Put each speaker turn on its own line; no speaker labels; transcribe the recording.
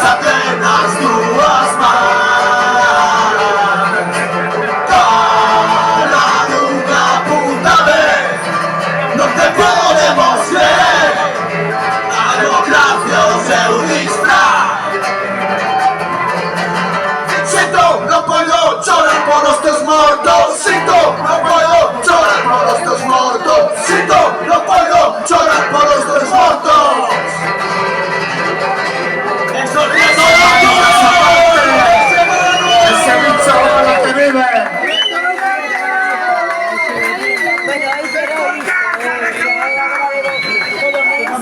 Apenas duas más. Para una puta vez no te podemos ver. La democracia o seu disfraz. Siento, no puedo llorar por los teus mortos. Siento, no puedo llorar por los teus mortos. Siento, no puedo llorar por los teus mortos.
¡Ese bicho que vive!
Bueno, ahí será.